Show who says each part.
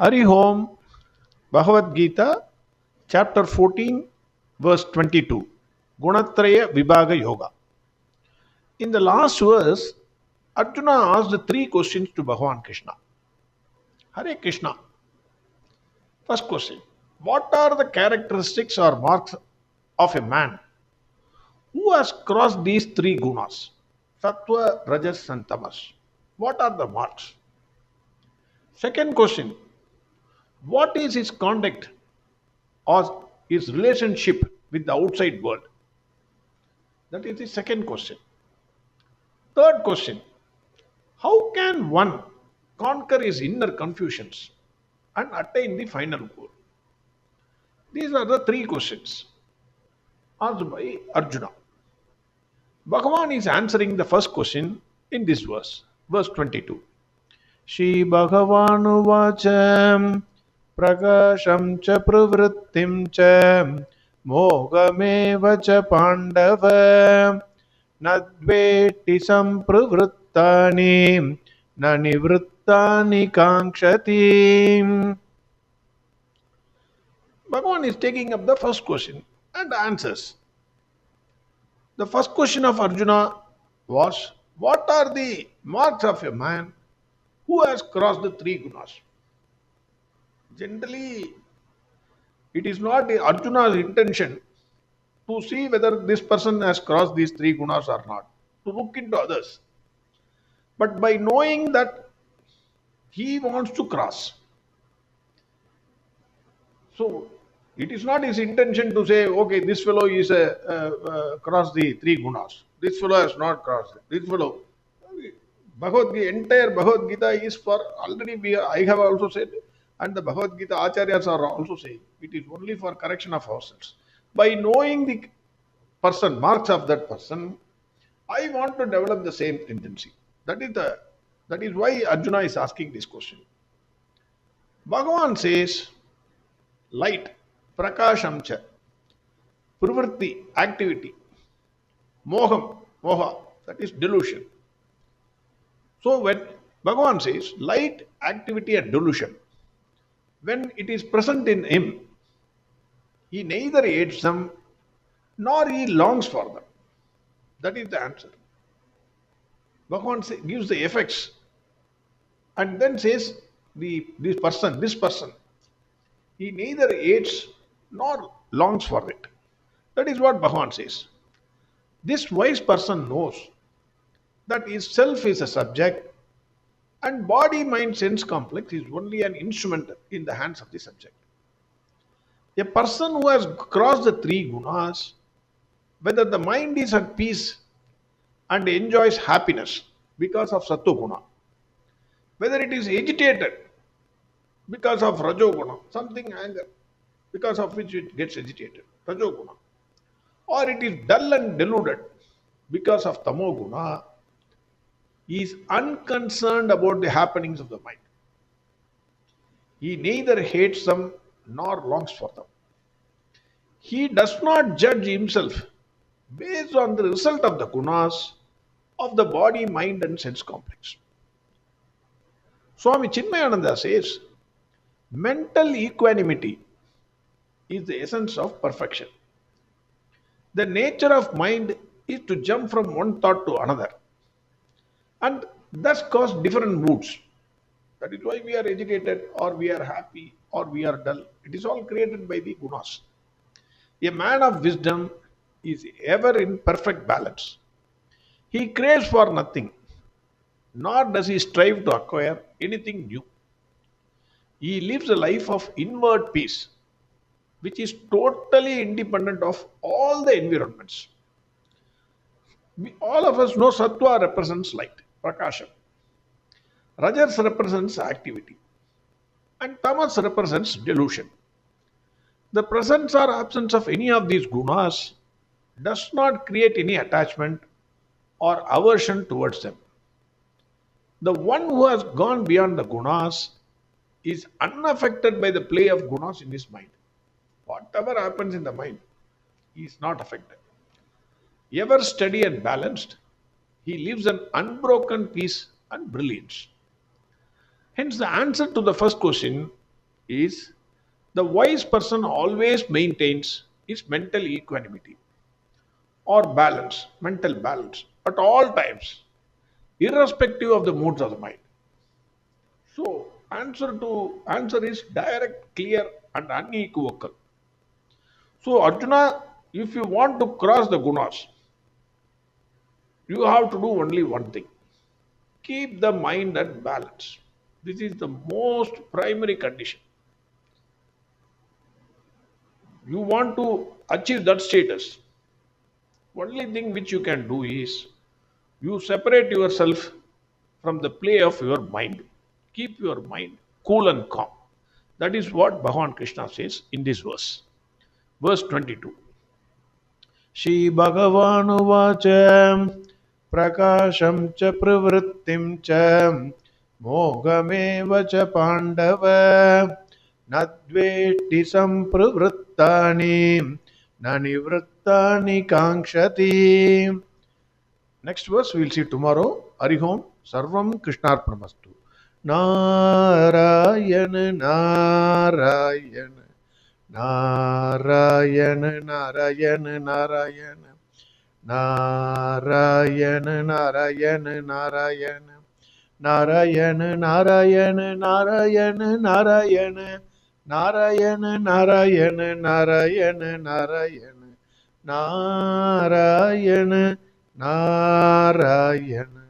Speaker 1: Hari Om, Bhagavad Gita, chapter 14, verse 22. Gunatraya Vibhaga Yoga. In the last verse, Arjuna asked three questions to Bhagwan Krishna. Hare Krishna. First question. What are the characteristics or marks of a man who has crossed these three gunas? Sattva, Rajas and Tamas. What are the marks? Second question. What is his conduct or his relationship with the outside world? That is the second question. Third question. How can one conquer his inner confusions and attain the final goal? These are the three questions asked by Arjuna. Bhagavan is answering the first question in this verse, verse 22. Shri Bhagavanu Vacham Prakasham Cha Pravrittim Cha Mogameva Cha Pandava Nadveti Sampravrittani Nanivrittani Kankshati. Bhagavan is taking up the first question and answers. The first question of Arjuna was, what are the marks of a man who has crossed the three gunas? Generally, it is not Arjuna's intention to see whether this person has crossed these three gunas or not, to look into others. But by knowing that he wants to cross, so it is not his intention to say, okay, this fellow is crossed the three gunas. This fellow has not crossed it. This fellow. Bhagavad Gita, entire Bhagavad Gita is for, already I have also said, and the Bhagavad Gita Acharyas are also saying, it is only for correction of ourselves. By knowing the person, marks of that person, I want to develop the same tendency. That is why Arjuna is asking this question. Bhagavan says, light, prakasham cha, pravritti, activity, moham, moha, that is delusion. So when Bhagavan says light, activity and delusion, when it is present in him, he neither hates them nor he longs for them. That is the answer. Bhagavan gives the effects and then says this person, he neither hates nor longs for it. That is what Bhagavan says. This wise person knows that his self is a subject and body, mind, sense complex is only an instrument in the hands of the subject. A person who has crossed the three gunas, whether the mind is at peace and enjoys happiness because of Sattva guna, whether it is agitated because of Rajo guna, something anger, because of which it gets agitated, Rajo guna, or it is dull and deluded because of Tamo guna, he is unconcerned about the happenings of the mind. He neither hates them nor longs for them. He does not judge himself based on the result of the gunas of the body, mind and sense complex. Swami Chinmayananda says, mental equanimity is the essence of perfection. The nature of mind is to jump from one thought to another and thus cause different moods. That is why we are agitated or we are happy or we are dull. It is all created by the gunas. A man of wisdom is ever in perfect balance. He craves for nothing, nor does he strive to acquire anything new. He lives a life of inward peace, which is totally independent of all the environments. All of us know Sattva represents light, Prakasham. Rajas represents activity. And Tamas represents delusion. The presence or absence of any of these gunas does not create any attachment or aversion towards them. The one who has gone beyond the gunas is unaffected by the play of gunas in his mind. Whatever happens in the mind, he is not affected. Ever steady and balanced, he lives an unbroken peace and brilliance. Hence, the answer to the first question, is the wise person always maintains his mental equanimity or balance, mental balance at all times, irrespective of the moods of the mind. So answer is direct, clear, and unequivocal. So Arjuna, if you want to cross the gunas, you have to do only one thing. Keep the mind at balance. This is the most primary condition. You want to achieve that status. Only thing which you can do is you separate yourself from the play of your mind. Keep your mind cool and calm. That is what Bhagwan Krishna says in this verse. Verse 22. Shri Bhagavanuvacha prakasham cha pravrittim cha mogameva cha pandava nadvetti sampravrittani nanivrittani kankshati. Next verse we will see tomorrow. Arihom Sarvam Krishnarpnamastu. Narayana Narayana Narayana Narayana Narayana Narayana Narayana Narayana Narayana Narayana Narayana Narayana Narayana Narayana Narayana Narayana Narayana Narayana